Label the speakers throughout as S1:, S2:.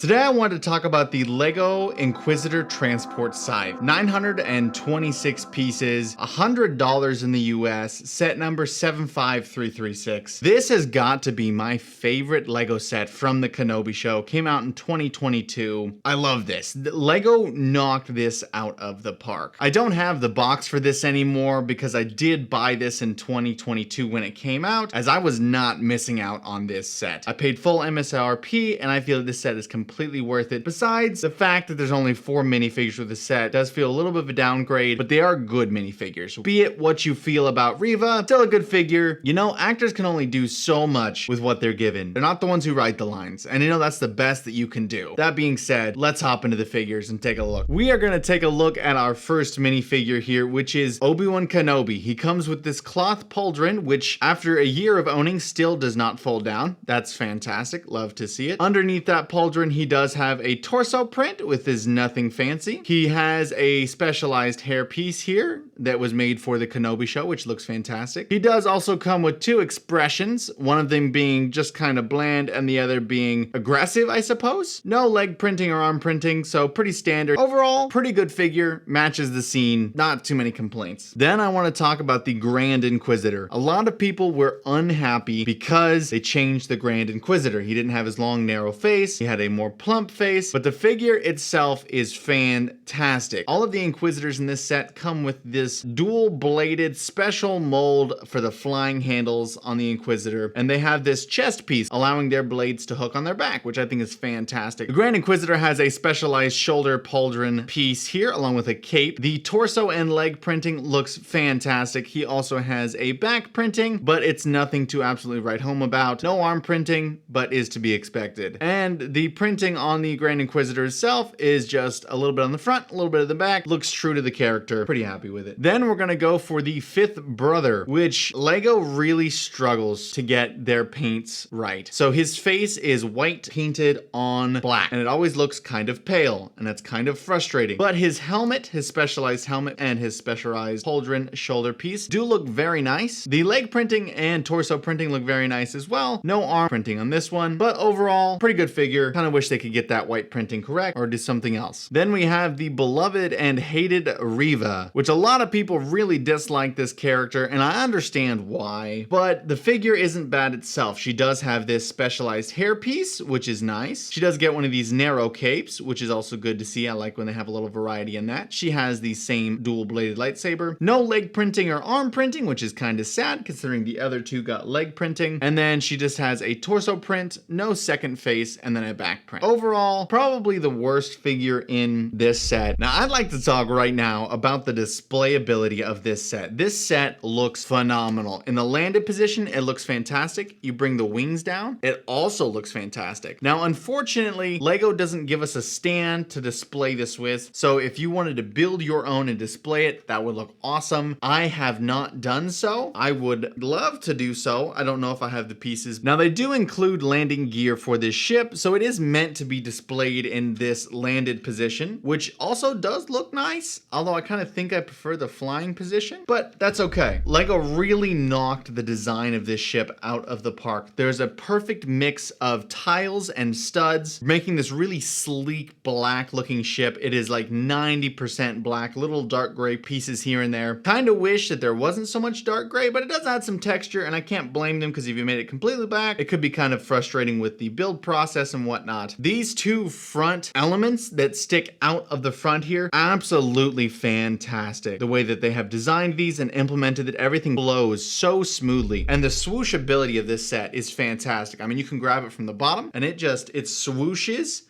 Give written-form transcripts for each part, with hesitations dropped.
S1: Today I wanted to talk about the LEGO Inquisitor Transport Scythe. 926 pieces, $100 in the US, set number 75336. This has got to be my favorite LEGO set from the Kenobi show. Came out in 2022. I love this. LEGO knocked this out of the park. I don't have the box for this anymore because I did buy this in 2022 when it came out, as I was not missing out on this set. I paid full MSRP and I feel that this set is completely worth it. Besides the fact that there's only 4 minifigures with the set, it does feel a little bit of a downgrade, but they are good minifigures. Be it what you feel about Reva, still a good figure. You know, actors can only do so much with what they're given. They're not the ones who write the lines, and you know that's the best that you can do. That being said, let's hop into the figures and take a look. We are going to take a look at our first minifigure here, which is Obi-Wan Kenobi. He comes with this cloth pauldron, which after a year of owning still does not fold down. That's fantastic. Love to see it. Underneath that pauldron, he does have a torso print with his nothing fancy. He has a specialized hair piece here that was made for the Kenobi show, which looks fantastic. He does also come with 2 expressions, one of them being just kind of bland and the other being aggressive, I suppose. No leg printing or arm printing, so pretty standard. Overall, pretty good figure, matches the scene, not too many complaints. Then I want to talk about the Grand Inquisitor. A lot of people were unhappy because they changed the Grand Inquisitor. He didn't have his long narrow face, he had a more plump face, but the figure itself is fantastic. All of the Inquisitors in this set come with this dual-bladed special mold for the flying handles on the Inquisitor, and they have this chest piece allowing their blades to hook on their back, which I think is fantastic. The Grand Inquisitor has a specialized shoulder pauldron piece here along with a cape. The torso and leg printing looks fantastic. He also has a back printing, but it's nothing to absolutely write home about. No arm printing, but is to be expected. And the printing on the Grand Inquisitor itself is just a little bit on the front, a little bit of the back. Looks true to the character. Pretty happy with it. Then we're gonna go for the 5th brother, which LEGO really struggles to get their paints right. So his face is white painted on black, and it always looks kind of pale, and that's kind of frustrating. But his helmet, his specialized helmet, and his specialized pauldron shoulder piece do look very nice. The leg printing and torso printing look very nice as well. No arm printing on this one, but overall, pretty good figure. Kind of wish they could get that white printing correct or do something else. Then we have the beloved and hated Reva, which a lot of people really dislike this character, and I understand why, but the figure isn't bad itself. She does have this specialized hair piece, which is nice. She does get one of these narrow capes, which is also good to see. I like when they have a little variety in that. She has the same dual-bladed lightsaber. No leg printing or arm printing, which is kind of sad considering the other 2 got leg printing. And then she just has a torso print, no second face, and then a back print. Overall, probably the worst figure in this set. Now, I'd like to talk right now about the displayability of this set. This set looks phenomenal. In the landed position, it looks fantastic. You bring the wings down, it also looks fantastic. Now, unfortunately, LEGO doesn't give us a stand to display this with, so if you wanted to build your own and display it, that would look awesome. I have not done so. I would love to do so. I don't know if I have the pieces. Now, they do include landing gear for this ship, so it is meant to be displayed in this landed position, which also does look nice, although I kind of think I prefer the flying position, but that's okay. LEGO really knocked the design of this ship out of the park. There's a perfect mix of tiles and studs, making this really sleek black looking ship. It is like 90% black, little dark gray pieces here and there. Kind of wish that there wasn't so much dark gray, but it does add some texture, and I can't blame them because if you made it completely black, it could be kind of frustrating with the build process and whatnot. These 2 front elements that stick out of the front here, absolutely fantastic. The way that they have designed these and implemented it, everything flows so smoothly, and the swooshability of this set is fantastic. I mean, you can grab it from the bottom and it swooshes.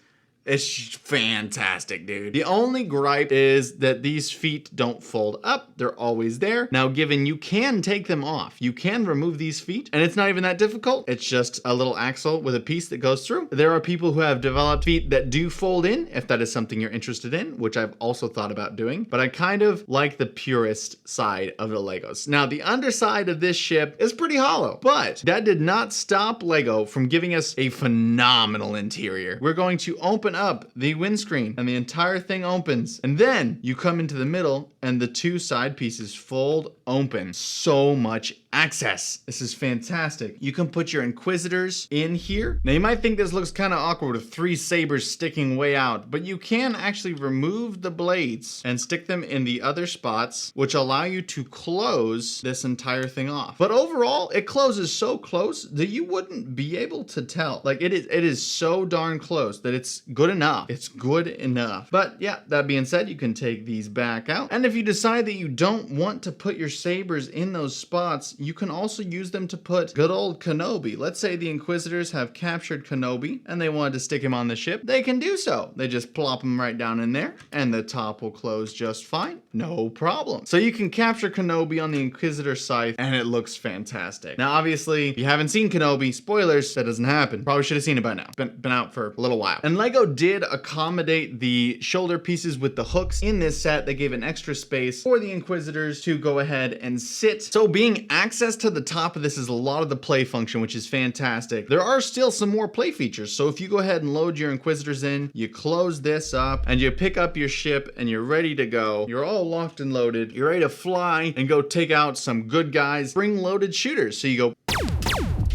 S1: It's fantastic, dude. The only gripe is that these feet don't fold up. They're always there. Now, given you can take them off, you can remove these feet, and it's not even that difficult. It's just a little axle with a piece that goes through. There are people who have developed feet that do fold in, if that is something you're interested in, which I've also thought about doing, but I kind of like the purist side of the Legos. Now, the underside of this ship is pretty hollow, but that did not stop LEGO from giving us a phenomenal interior. We're going to open up the windscreen and the entire thing opens, and then you come into the middle and the 2 side pieces fold open. So much access. This is fantastic. You can put your Inquisitors in here. Now you might think this looks kind of awkward with 3 sabers sticking way out, but you can actually remove the blades and stick them in the other spots, which allow you to close this entire thing off. But overall, it closes so close that you wouldn't be able to tell. Like it is so darn close that it's good enough. It's good enough. But yeah, that being said, you can take these back out. And if you decide that you don't want to put your sabers in those spots, you can also use them to put good old Kenobi. Let's say the Inquisitors have captured Kenobi and they wanted to stick him on the ship. They can do so. They just plop him right down in there and the top will close just fine. No problem. So you can capture Kenobi on the Inquisitor Scythe and it looks fantastic. Now, obviously, if you haven't seen Kenobi, spoilers, that doesn't happen. Probably should have seen it by now. Been out for a little while. And LEGO did accommodate the shoulder pieces with the hooks in this set. They gave an extra space for the Inquisitors to go ahead and sit. So being access to the top of this is a lot of the play function, which is fantastic. There are still some more play features. So if you go ahead and load your Inquisitors in, you close this up and you pick up your ship and you're ready to go. You're all locked and loaded. You're ready to fly and go take out some good guys, spring-loaded shooters. So you go.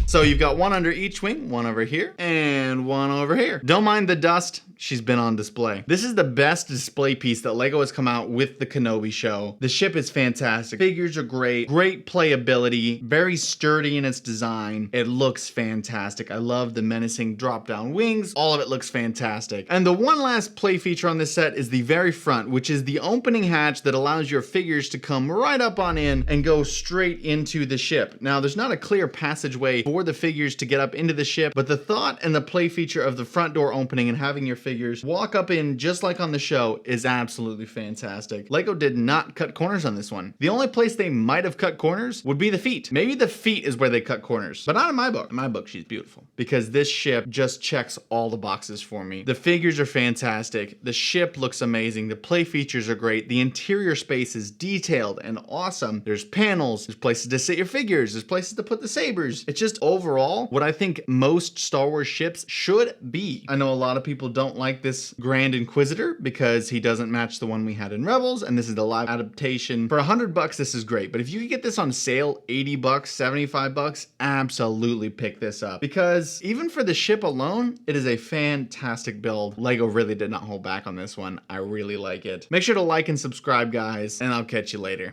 S1: So you've got one under each wing, one over here, and one over here. Don't mind the dust. She's been on display. This is the best display piece that LEGO has come out with the Kenobi show. The ship is fantastic. Figures are great. Great playability. Very sturdy in its design. It looks fantastic. I love the menacing drop-down wings. All of it looks fantastic. And the one last play feature on this set is the very front, which is the opening hatch that allows your figures to come right up on in and go straight into the ship. Now, there's not a clear passageway for the figures to get up into the ship, but the thought and the play feature of the front door opening and having your figures walk up in just like on the show is absolutely fantastic. LEGO did not cut corners on this one. The only place they might have cut corners would be the feet. Maybe the feet is where they cut corners, but not in my book. In my book, she's beautiful because this ship just checks all the boxes for me. The figures are fantastic. The ship looks amazing. The play features are great. The interior space is detailed and awesome. There's panels, there's places to sit your figures, there's places to put the sabers. It's just overall what I think most Star Wars ships should be. I know a lot of people don't like this Grand Inquisitor because he doesn't match the one we had in Rebels, and this is the live adaptation. For $100, this is great, but if you could get this on sale, $80, $75, absolutely pick this up because even for the ship alone, it is a fantastic build. LEGO really did not hold back on this one. I really like it. Make sure to like and subscribe, guys, and I'll catch you later.